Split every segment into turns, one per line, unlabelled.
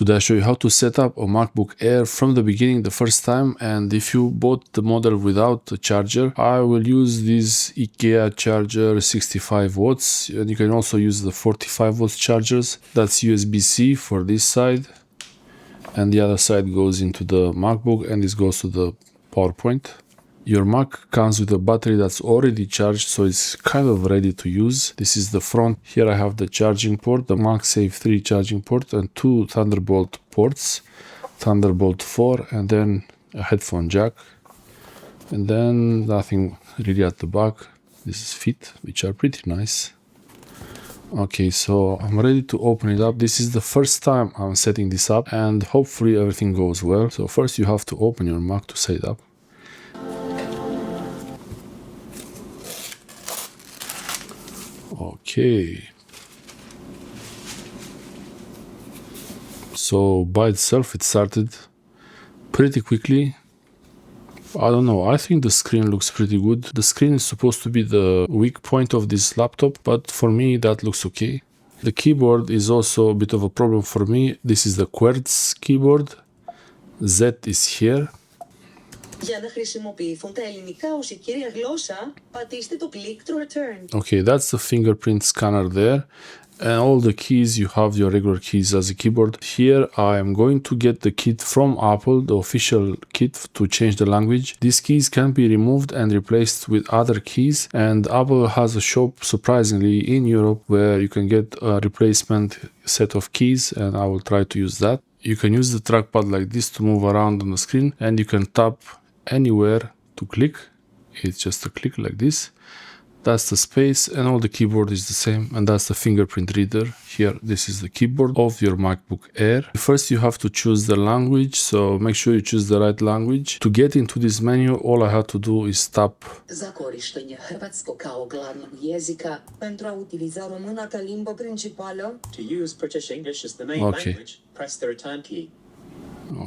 Today I show you how to set up a MacBook Air from the beginning the first time, and if you bought the model without a charger, I will use this IKEA charger 65 watts, and you can also use the 45 watts chargers. That's USB-C for this side, and the other side goes into the MacBook, and this goes to the PowerPoint. Your Mac comes with a battery that's already charged, so it's kind of ready to use. This is the front. Here I have the charging port, the MagSafe 3 charging port, and two Thunderbolt ports, Thunderbolt 4, and then a headphone jack. And then nothing really at the back. This is fit, which are pretty nice. Okay, so I'm ready to open it up. This is the first time I'm setting this up, and hopefully everything goes well. So first you have to open your Mac to set it up. Okay, so by itself it started pretty quickly. I don't know, I think the screen looks pretty good. The screen is supposed to be the weak point of this laptop, but for me that looks okay. The keyboard is also a bit of a problem for me. This is the Quartz keyboard. Z is here.
Για να χρησιμοποιηθούν τα ελληνικά ως η κύρια γλώσσα, πατήστε το click to return.
Okay, that's the fingerprint scanner there. And all the keys, you have your regular keys as a keyboard. Here I am going to get the kit from Apple, the official kit to change the language. These keys can be removed and replaced with other keys, and Apple has a shop surprisingly in Europe where you can get a replacement set of keys, and I will try to use that. You can use the trackpad like this to move around on the screen, and you can tap anywhere to click. It's just a click like this. That's the space, and all the keyboard is the same, and that's the fingerprint reader. Here, this is the keyboard of your MacBook Air. First you have to choose the language, so make sure you choose the right language. To get into this menu, all I have to do is tap.
За korištenje hrvatskog kao glavnog jezika, pentru a utiliza româna ca limbă principală.
To use British English as the main language, press the return key.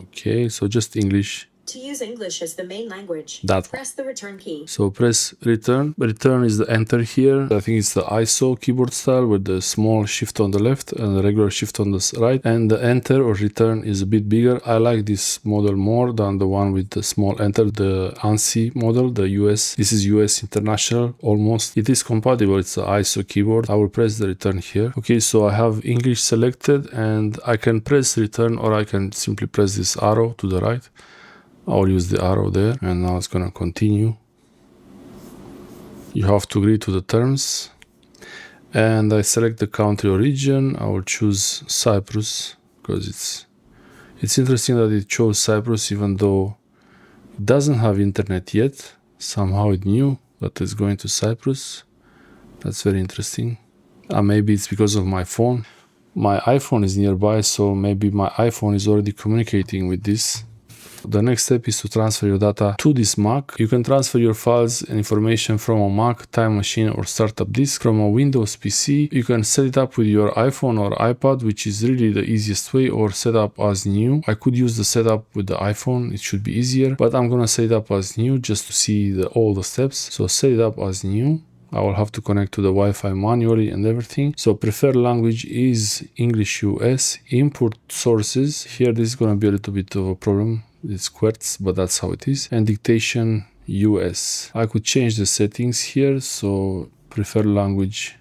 Okay, so just English.
To use English as the main language,
That
press the return key.
So press return. Return is the enter here. I think it's the ISO keyboard style with the small shift on the left and the regular shift on the right. And the enter or return is a bit bigger. I like this model more than the one with the small enter, the ANSI model, the US. This is US International almost. It is compatible. It's the ISO keyboard. I will press the return here. Okay, so I have English selected, and I can press return, or I can simply press this arrow to the right. I'll use the arrow there, and now it's gonna continue. You have to agree to the terms, and I select the country or region. I will choose Cyprus because it's interesting that it chose Cyprus even though it doesn't have internet yet. Somehow it knew that it's going to Cyprus. That's very interesting. Maybe it's because of my phone. My iPhone is nearby, so maybe my iPhone is already communicating with this. The next step is to transfer your data to this Mac. You can transfer your files and information from a Mac, Time Machine, or Startup Disk from a Windows PC. You can set it up with your iPhone or iPad, which is really the easiest way, or set up as new. I could use the setup with the iPhone, it should be easier, but I'm gonna set it up as new just to see all the steps. So set it up as new. I will have to connect to the Wi-Fi manually and everything. So preferred language is English US. Input sources. Here this is gonna be a little bit of a problem. It's Quartz, but that's how it is. And dictation US. I could change the settings here, so preferred language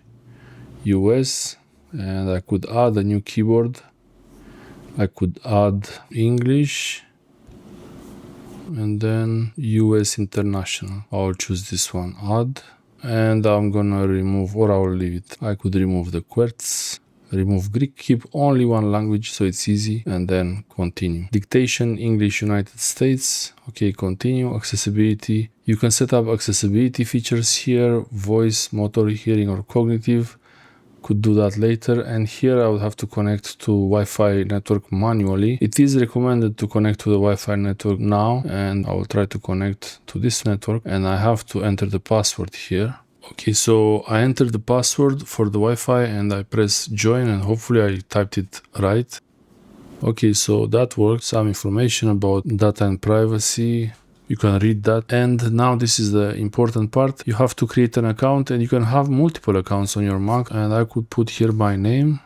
US, and I could add a new keyboard. I could add English, and then US International. I'll choose this one, add, and I'm gonna remove, or I will leave it. I could remove the Quartz. Remove Greek, keep only one language so it's easy, and then continue. Dictation, English, United States. Okay, continue. Accessibility. You can set up accessibility features here, voice, motor, hearing, or cognitive. Could do that later. And here I would have to connect to Wi-Fi network manually. It is recommended to connect to the Wi-Fi network now, and I will try to connect to this network, and I have to enter the password here. Okay, so I entered the password for the Wi-Fi and I press join, and hopefully I typed it right. Okay, so that works. Some information about data and privacy. You can read that. And now this is the important part. You have to create an account, and you can have multiple accounts on your Mac, and I could put here my name.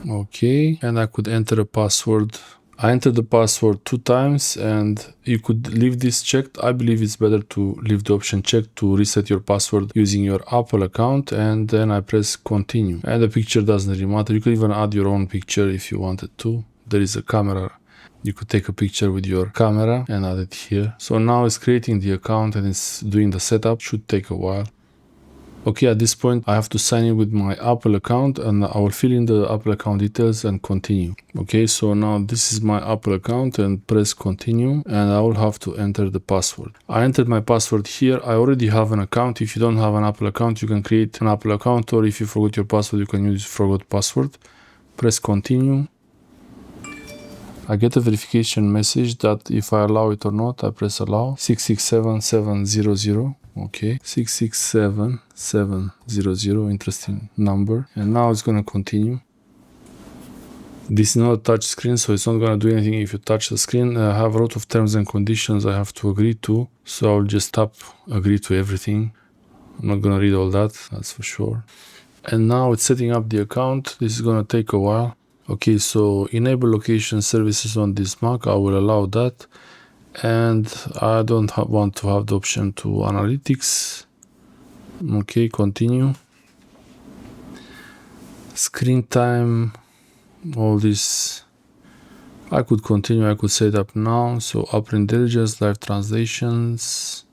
Okay, and I could enter a password. I entered the password 2 times, and you could leave this checked. I believe it's better to leave the option checked to reset your password using your Apple account, and then I press continue. And the picture doesn't really matter. You could even add your own picture if you wanted to. There is a camera. You could take a picture with your camera and add it here. So now it's creating the account and it's doing the setup. Should take a while. Okay, at this point I have to sign in with my Apple account, and I will fill in the Apple account details and continue. Okay, so now this is my Apple account, and press continue, and I will have to enter the password. I entered my password here. I already have an account. If you don't have an Apple account, you can create an Apple account, or if you forgot your password, you can use forgot password. Press continue. I get a verification message that if I allow it or not. I press allow. 667700. Okay, 667700, interesting number. And now it's gonna continue. This is not a touch screen, so it's not gonna do anything if you touch the screen. I have a lot of terms and conditions I have to agree to, so I'll just tap agree to everything. I'm not gonna read all that, that's for sure. And now it's setting up the account. This is gonna take a while. Okay, so enable location services on this Mac. I will allow that. And I don't want to have the option to analytics. Okay, continue. Screen time, all this. I could continue, I could set up now. So upper intelligence, live translations.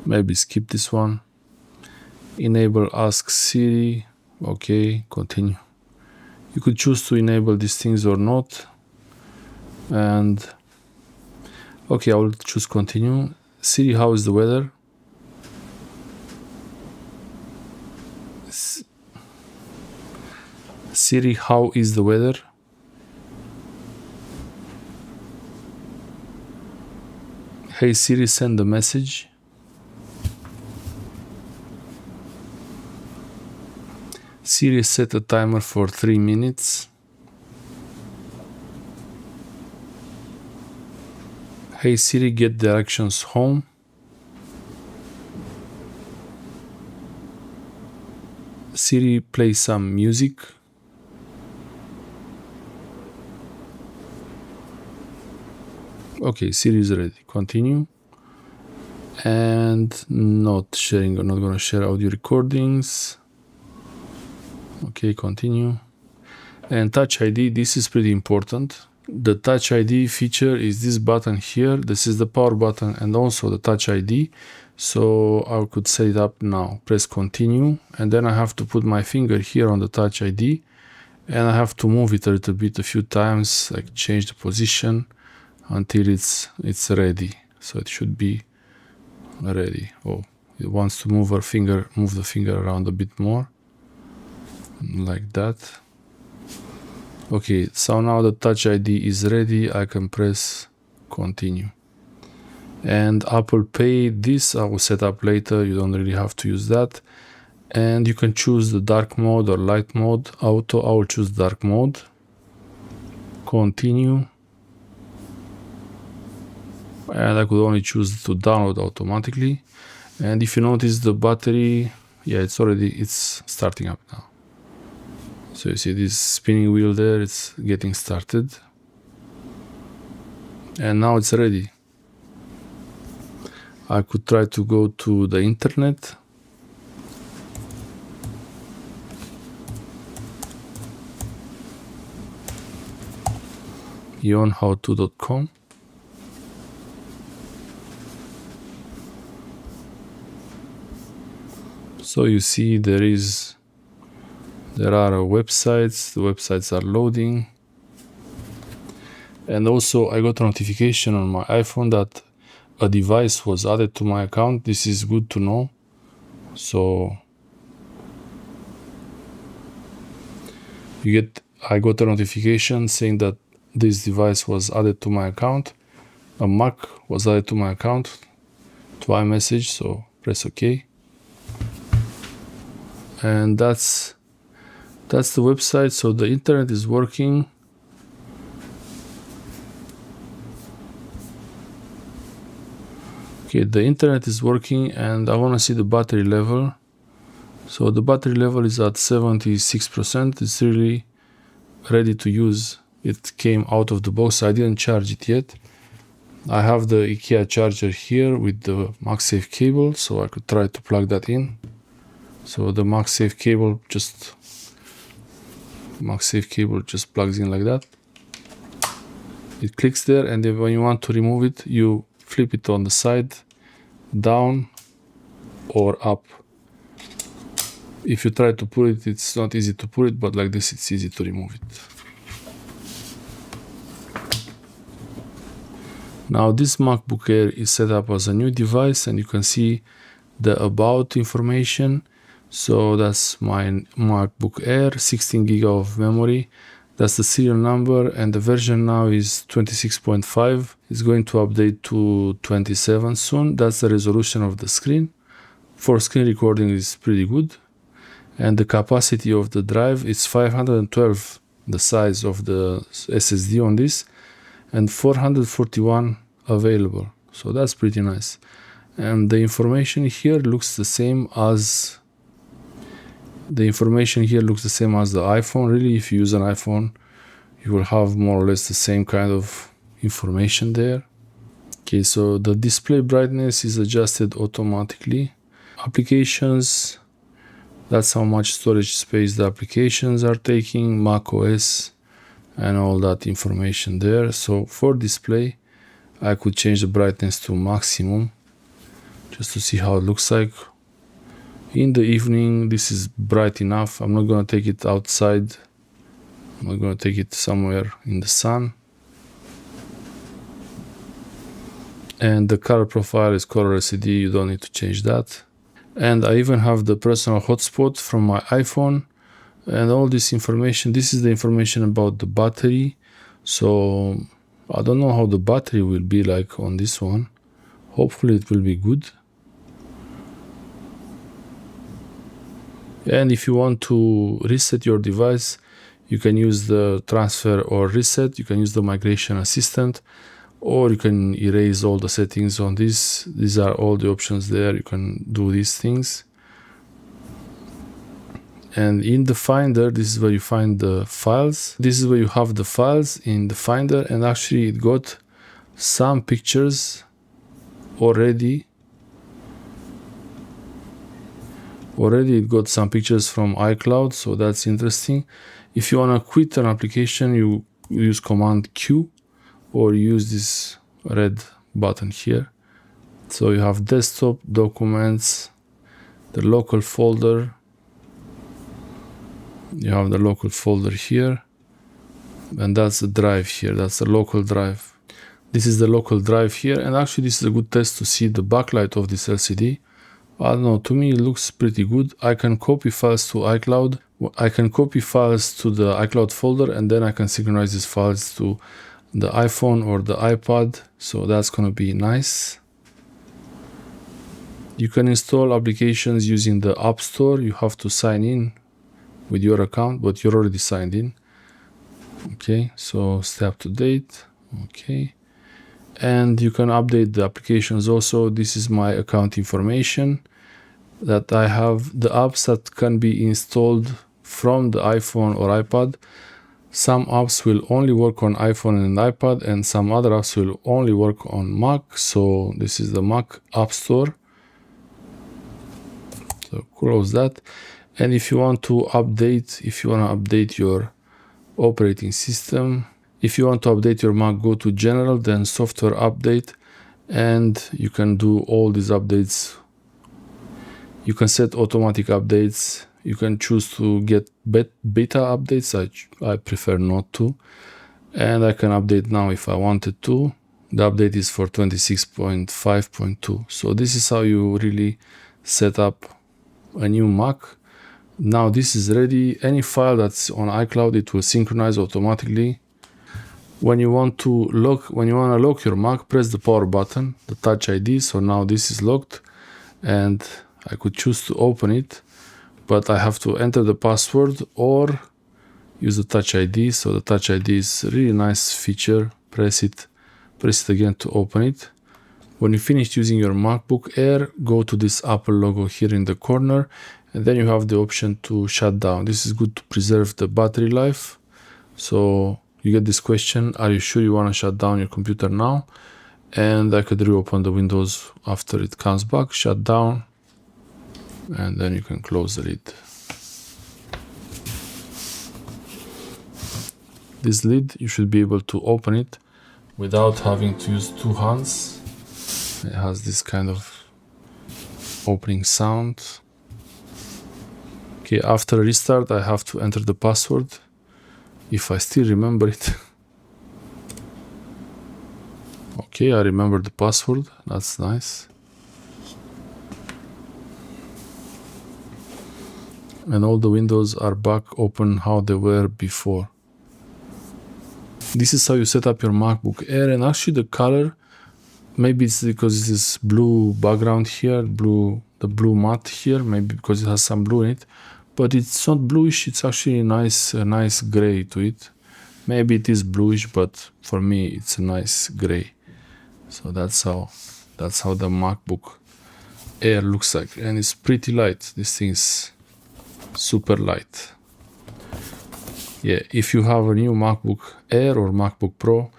Maybe skip this one. Enable ask Siri. Okay, continue. You could choose to enable these things or not. And okay, I will choose continue. Siri, how is the weather? Siri, how is the weather? Hey Siri, send a message. Siri, set a timer for 3 minutes. Hey Siri, get directions home. Siri, play some music. Okay, Siri is ready. Continue. And not sharing, I'm not gonna share audio recordings. Okay, continue. And Touch ID, this is pretty important. The Touch ID feature is this button here. This is the power button and also the Touch ID. So I could set it up now. Press continue, and then I have to put my finger here on the Touch ID, and I have to move it a little bit, a few times, like change the position until it's ready. So it should be ready. Oh, it wants to move the finger around a bit more, like that. Okay, so now the Touch ID is ready. I can press continue. And Apple Pay, this I will set up later. You don't really have to use that. And you can choose the dark mode or light mode. Auto, I will choose dark mode. Continue. And I could only choose to download automatically. And if you notice the battery, yeah, it's starting up now. So you see this spinning wheel there, it's getting started. And now it's ready. I could try to go to the internet. EANHowto.com. So you see there are websites, the websites are loading. And also I got a notification on my iPhone that a device was added to my account. This is good to know. So I got a notification saying that this device was added to my account. A Mac was added to my account to iMessage, so press OK. And that's the website. So the internet is working. Okay, the internet is working, and I want to see the battery level. So the battery level is at 76%. It's really ready to use. It came out of the box. I didn't charge it yet. I have the IKEA charger here with the MagSafe cable, so I could try to plug that in. So the MagSafe cable just plugs in like that. It clicks there, and then when you want to remove it, you flip it on the side, down or up. If you try to pull it, it's not easy to pull it, but like this, it's easy to remove it. Now this MacBook Air is set up as a new device, and you can see the about information. So that's my MacBook Air, 16 GB of memory. That's the serial number, and the version now is 26.5. It's going to update to 27 soon. That's the resolution of the screen. For screen recording is pretty good. And the capacity of the drive is 512, the size of the SSD on this, and 441 available. So that's pretty nice. And the information here looks the same as the iPhone. Really, if you use an iPhone, you will have more or less the same kind of information there. Okay, so the display brightness is adjusted automatically. Applications, that's how much storage space the applications are taking, macOS, and all that information there. So for display, I could change the brightness to maximum just to see how it looks like. In the evening, this is bright enough. I'm not going to take it outside. I'm not going to take it somewhere in the sun. And the color profile is color LCD. You don't need to change that. And I even have the personal hotspot from my iPhone. And all this information, this is the information about the battery. So I don't know how the battery will be like on this one. Hopefully it will be good. And if you want to reset your device, you can use the transfer or reset. You can use the migration assistant, or you can erase all the settings on this. These are all the options there. You can do these things. And in the Finder, this is where you find the files. This is where you have the files in the Finder, and actually it got some pictures already. It got some pictures from iCloud, so that's interesting. If you want to quit an application, you use Command Q, or use this red button here. So you have desktop, documents, the local folder. You have the local folder here, and that's the drive here. That's the local drive. This is the local drive here, and actually this is a good test to see the backlight of this LCD. I don't know, to me it looks pretty good. I can copy files to iCloud. I can copy files to the iCloud folder, and then I can synchronize these files to the iPhone or the iPad. So that's gonna be nice. You can install applications using the App Store. You have to sign in with your account, but you're already signed in. Okay, so stay up to date. Okay. And you can update the applications also. This is my account information that I have, the apps that can be installed from the iPhone or iPad. Some apps will only work on iPhone and iPad, and some other apps will only work on Mac. So this is the Mac App Store. So close that. And if you want to update your operating system, if you want to update your Mac, go to General, then Software Update, and you can do all these updates. You can set automatic updates. You can choose to get beta updates. I prefer not to. And I can update now if I wanted to. The update is for 26.5.2. So this is how you really set up a new Mac. Now this is ready. Any file that's on iCloud, it will synchronize automatically. When you want to lock your Mac, press the power button, the Touch ID. So now this is locked, and I could choose to open it, but I have to enter the password or use the Touch ID. So the Touch ID is a really nice feature. Press it again to open it. When you finish using your MacBook Air, go to this Apple logo here in the corner, And then you have the option to shut down. This is good to preserve the battery life. So you get this question, are you sure you want to shut down your computer now? And I could reopen the Windows after it comes back, shut down, and then you can close the lid. This lid, you should be able to open it without having to use two hands. It has this kind of opening sound. Okay, after restart, I have to enter the password, if I still remember it. Okay, I remember the password, that's nice. And all the windows are back open how they were before. This is how you set up your MacBook Air, and actually the color, maybe it's because this is blue background here, the blue matte here, maybe because it has some blue in it, but it's not bluish, it's actually a nice gray to it. Maybe it is bluish, but for me it's a nice gray. So that's how the MacBook Air looks like, and it's pretty light. This thing is super light. Yeah, if you have a new MacBook Air or MacBook Pro,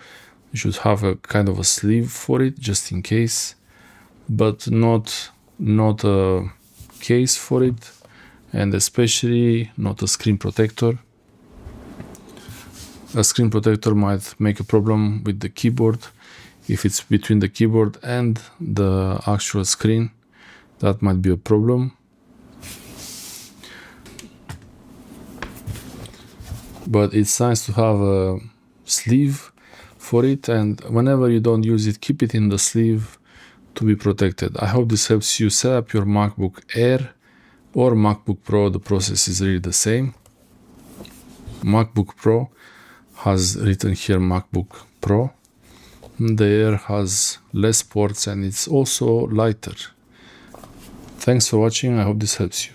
you should have a kind of a sleeve for it, just in case, but not a case for it, and especially not a screen protector. A screen protector might make a problem with the keyboard. If it's between the keyboard and the actual screen, that might be a problem. But it's nice to have a sleeve for it, and whenever you don't use it, keep it in the sleeve to be protected. I hope this helps you set up your MacBook Air or MacBook Pro. The process is really the same. MacBook Pro has written here MacBook Pro. The Air has less ports and it's also lighter. Thanks for watching. I hope this helps you.